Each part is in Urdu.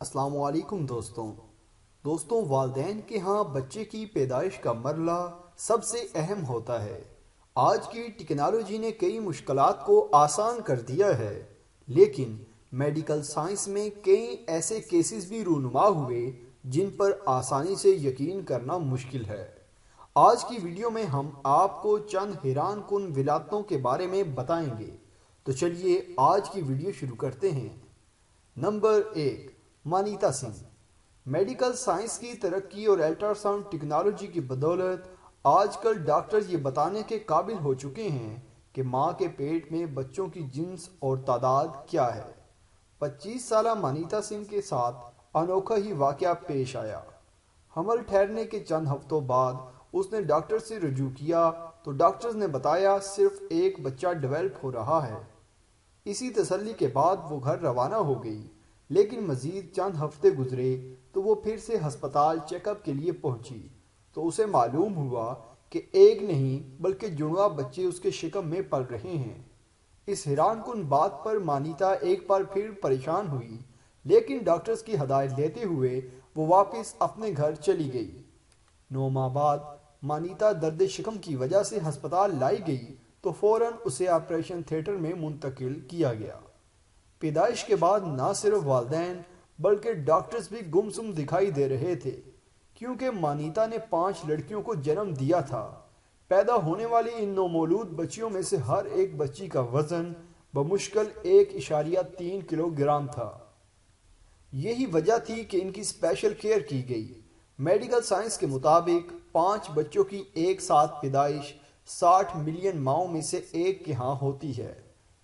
السلام علیکم دوستوں والدین کے ہاں بچے کی پیدائش کا مرحلہ سب سے اہم ہوتا ہے۔ آج کی ٹیکنالوجی نے کئی مشکلات کو آسان کر دیا ہے، لیکن میڈیکل سائنس میں کئی ایسے کیسز بھی رونما ہوئے جن پر آسانی سے یقین کرنا مشکل ہے۔ آج کی ویڈیو میں ہم آپ کو چند حیران کن ولادتوں کے بارے میں بتائیں گے، تو چلیے آج کی ویڈیو شروع کرتے ہیں۔ نمبر 1، مانیتا سنگھ۔ میڈیکل سائنس کی ترقی اور الٹرا ساؤنڈ ٹیکنالوجی کی بدولت آج کل ڈاکٹر یہ بتانے کے قابل ہو چکے ہیں کہ ماں کے پیٹ میں بچوں کی جنس اور تعداد کیا ہے۔ 25 سالہ مانیتا سنگھ کے ساتھ انوکھا ہی واقعہ پیش آیا۔ حمل ٹھہرنے کے چند ہفتوں بعد اس نے ڈاکٹر سے رجوع کیا تو ڈاکٹرز نے بتایا صرف ایک بچہ ڈیولپ ہو رہا ہے۔ اسی تسلی کے بعد وہ گھر روانہ ہو گئی، لیکن مزید چند ہفتے گزرے تو وہ پھر سے ہسپتال چیک اپ کے لیے پہنچی تو اسے معلوم ہوا کہ ایک نہیں بلکہ جڑواں بچے اس کے شکم میں پل رہے ہیں۔ اس حیران کن بات پر مانیتا ایک بار پھر پریشان ہوئی، لیکن ڈاکٹرز کی ہدایت لیتے ہوئے وہ واپس اپنے گھر چلی گئی۔ 9 ماہ بعد مانیتا درد شکم کی وجہ سے ہسپتال لائی گئی تو فوراً اسے آپریشن تھیٹر میں منتقل کیا گیا۔ پیدائش کے بعد نہ صرف والدین بلکہ ڈاکٹرز بھی گمسم دکھائی دے رہے تھے، کیونکہ مانیتا نے 5 لڑکیوں کو جنم دیا تھا۔ پیدا ہونے والی ان نومولود بچیوں میں سے ہر ایک بچی کا وزن بمشکل 1.3 کلو گرام تھا۔ یہی وجہ تھی کہ ان کی اسپیشل کیئر کی گئی۔ میڈیکل سائنس کے مطابق 5 بچوں کی ایک ساتھ پیدائش 60 ملین ماؤں میں سے ایک کے ہاں ہوتی ہے۔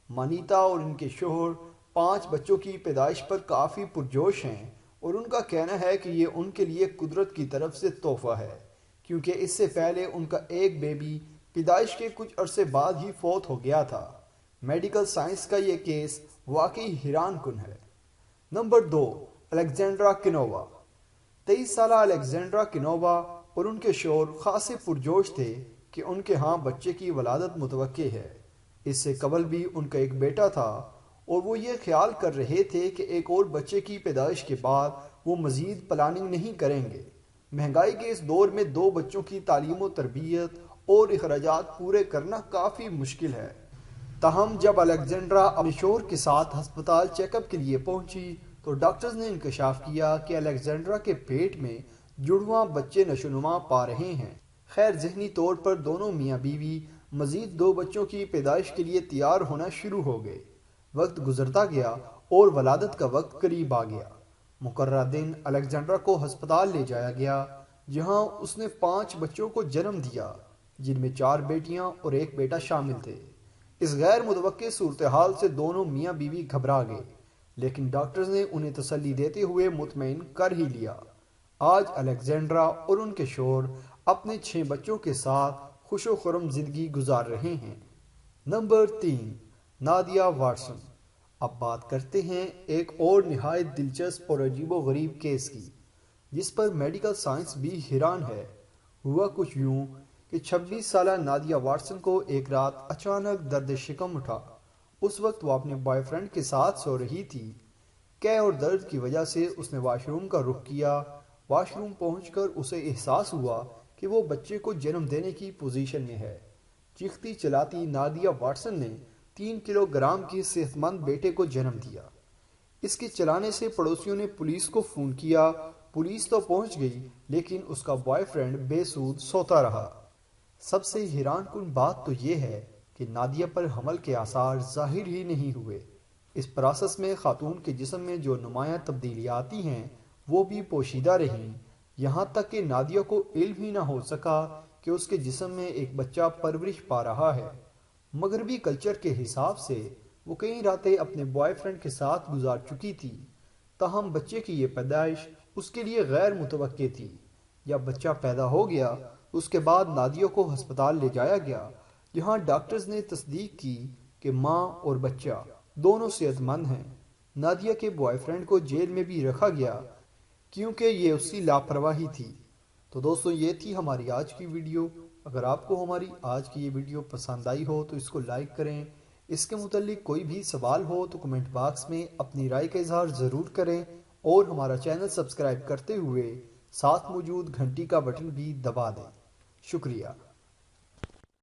مانیتا اور ان کے شوہر 5 بچوں کی پیدائش پر کافی پرجوش ہیں اور ان کا کہنا ہے کہ یہ ان کے لیے قدرت کی طرف سے تحفہ ہے، کیونکہ اس سے پہلے ان کا ایک بیبی پیدائش کے کچھ عرصے بعد ہی فوت ہو گیا تھا۔ میڈیکل سائنس کا یہ کیس واقعی حیران کن ہے۔ Number 2، Alexandra کینووا۔ 23 سالہ الیگزینڈرا کینووا اور ان کے شوہر خاصے پرجوش تھے کہ ان کے ہاں بچے کی ولادت متوقع ہے۔ اس سے قبل بھی ان کا ایک بیٹا تھا اور وہ یہ خیال کر رہے تھے کہ ایک اور بچے کی پیدائش کے بعد وہ مزید پلاننگ نہیں کریں گے۔ مہنگائی کے اس دور میں 2 بچوں کی تعلیم و تربیت اور اخراجات پورے کرنا کافی مشکل ہے۔ تاہم جب الیگزینڈرا اپنے شوہر کے ساتھ ہسپتال چیک اپ کے لیے پہنچی تو ڈاکٹرز نے انکشاف کیا کہ الیگزینڈرا کے پیٹ میں جڑواں بچے نشوونما پا رہے ہیں۔ خیر ذہنی طور پر دونوں میاں بیوی مزید 2 بچوں کی پیدائش کے لیے تیار ہونا شروع ہو گئے۔ وقت گزرتا گیا اور ولادت کا وقت قریب آ گیا۔ مقررہ دن الیگزینڈرا کو ہسپتال لے جایا گیا، جہاں اس نے 5 بچوں کو جنم دیا، جن میں 4 بیٹیاں اور ایک بیٹا شامل تھے۔ اس غیر متوقع صورتحال سے دونوں میاں بیوی گھبرا گئے، لیکن ڈاکٹرز نے انہیں تسلی دیتے ہوئے مطمئن کر ہی لیا۔ آج الیگزینڈرا اور ان کے شوہر اپنے 6 بچوں کے ساتھ خوش و خرم زندگی گزار رہے ہیں۔ Number 3، Nadia Watson. اب بات کرتے ہیں ایک اور نہایت دلچسپ اور عجیب و غریب کیس کی، جس پر میڈیکل سائنس بھی حیران ہے۔ ہوا کچھ یوں کہ 26 سالہ نادیہ واٹسن کو ایک رات اچانک درد شکم اٹھا۔ اس وقت وہ اپنے بوائے فرینڈ کے ساتھ سو رہی تھی۔ قے اور درد کی وجہ سے اس نے واش روم کا رخ کیا۔ واش روم پہنچ کر اسے احساس ہوا کہ وہ بچے کو جنم دینے کی پوزیشن میں ہے۔ چیختی چلاتی نادیہ واٹسن نے 3 کلو گرام کے صحت مند بیٹے کو جنم دیا۔ اس کے چلانے سے پڑوسیوں نے پولیس کو فون کیا۔ پولیس تو پہنچ گئی، لیکن اس کا بوائے فرینڈ بے سود سوتا رہا۔ سب سے حیران کن بات تو یہ ہے کہ نادیہ پر حمل کے آثار ظاہر ہی نہیں ہوئے۔ اس پراسس میں خاتون کے جسم میں جو نمایاں تبدیلیاں آتی ہیں وہ بھی پوشیدہ رہیں، یہاں تک کہ نادیہ کو علم ہی نہ ہو سکا کہ اس کے جسم میں ایک بچہ پرورش پا رہا ہے۔ مغربی کلچر کے حساب سے وہ کئی راتیں اپنے بوائے فرینڈ کے ساتھ گزار چکی تھی، تاہم بچے کی یہ پیدائش اس کے لیے غیر متوقع تھی۔ جب بچہ پیدا ہو گیا اس کے بعد نادیہ کو ہسپتال لے جایا گیا، جہاں ڈاکٹرز نے تصدیق کی کہ ماں اور بچہ دونوں صحت مند ہیں۔ نادیہ کے بوائے فرینڈ کو جیل میں بھی رکھا گیا کیونکہ یہ اس کی لاپرواہی تھی۔ تو دوستو یہ تھی ہماری آج کی ویڈیو۔ اگر آپ کو ہماری آج کی یہ ویڈیو پسند آئی ہو تو اس کو لائک کریں۔ اس کے متعلق کوئی بھی سوال ہو تو کمنٹ باکس میں اپنی رائے کا اظہار ضرور کریں۔ اور ہمارا چینل سبسکرائب کرتے ہوئے ساتھ موجود گھنٹی کا بٹن بھی دبا دیں۔ شکریہ۔